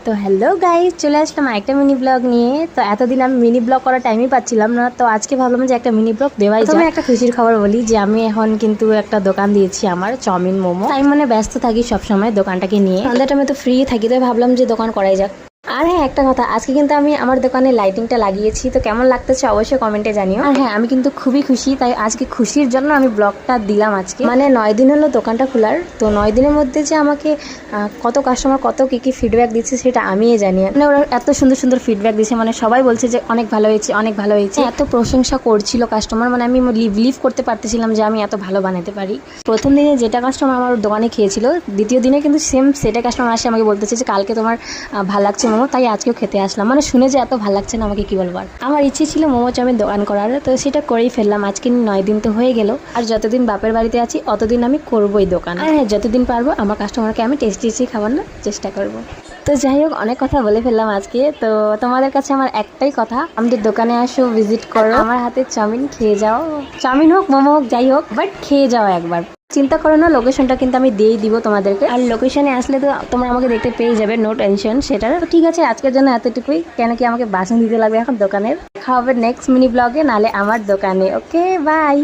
তো hello guys, চলে আসলাম একটা মিনি ব্লগ নিয়ে। তো এতদিন আমি মিনি ব্লগ করার টাইমই পাচ্ছিলাম না, তো আজকে ভাবলাম যে একটা মিনি ব্লগ দেওয়াই যায়। প্রথমে একটা খুশির খবর বলি যে আমি এখন কিন্তু একটা দোকান দিয়েছি, আমার চাউমিন মোমো। তাই মানে ব্যস্ত থাকি সবসময় দোকানটাকে নিয়ে, সন্ধ্যাটা আমি তো ফ্রি থাকি, তাই ভাবলাম যে দোকান করাই যাক। আর হ্যাঁ, একটা কথা, আজকে কিন্তু আমি আমার দোকানে লাইটিংটা লাগিয়েছি, তো কেমন লাগতেছে অবশ্যই কমেন্টে জানিও। আর হ্যাঁ, আমি কিন্তু খুবই খুশি, তাই আজকে খুশির জন্য আমি ব্লগটা দিলাম আজকে। মানে 9 দিন হলো দোকানটা খোলার, তো 9 দিনের মধ্যে যে আমাকে কত কাস্টমার কত কি ফিডব্যাক দিচ্ছে সেটা আমিই জানি। মানে ওরা এত সুন্দর সুন্দর ফিডব্যাক দিচ্ছে, মানে সবাই বলছে যে অনেক ভালো হয়েছে, অনেক ভালো হয়েছে, এত প্রশংসা করছিল কাস্টমার। মানে আমি বিলিভ করতে পারতেছিলাম যে আমি এত ভালো বানাতে পারি। প্রথম দিনে যেটা কাস্টমার আমার দোকানে খেয়েছিল, দ্বিতীয় দিনে কিন্তু সেম সেটা কাস্টমার আসে আমাকে বলতেছে যে কালকে তোমার ভালো লাগছে মোমো, তাই আজকেও খেতে আসলাম। মানে শুনে যে এত ভালো লাগছে না, আমাকে কি বলবার। আমার ইচ্ছে ছিল মোমো চাউমিন দোকান করার, তো সেটা করেই ফেললাম। আজকে 9 দিন তো হয়ে গেল, আর যতদিন বাপের বাড়িতে আছি অতদিন আমি করবোই দোকান। আর হ্যাঁ, যতদিন পারবো আমার কাস্টমারকে আমি টেস্টি খাওয়ানোর চেষ্টা করব। তো যাই হোক, অনেক কথা বলে ফেললাম আজকে। তো তোমাদের কাছে আমার একটাই কথা, আমাদের দোকানে আসো, ভিজিট করো, আমার হাতের চাউমিন খেয়ে যাও। চাউমিন হোক, মোমো হোক, যাই হোক, বাট খেয়ে যাও একবার। চিন্তা করো না, লোকেশনটা কিন্তু আমি দিয়েই দিব তোমাদেরকে। আর লোকেশনে আসলে তো তোমরা আমাকে দেখতে পেয়ে যাবে, নো টেনশন সেটা। তো ঠিক আছে, আজকের জন্য এতটুকুই। কেন কি আমাকে বাসন দিতে লাগবে এখন দোকানের। দেখা হবে নেক্সট মিনি ব্লগে, নালে আমার দোকানে। ওকে, বাই।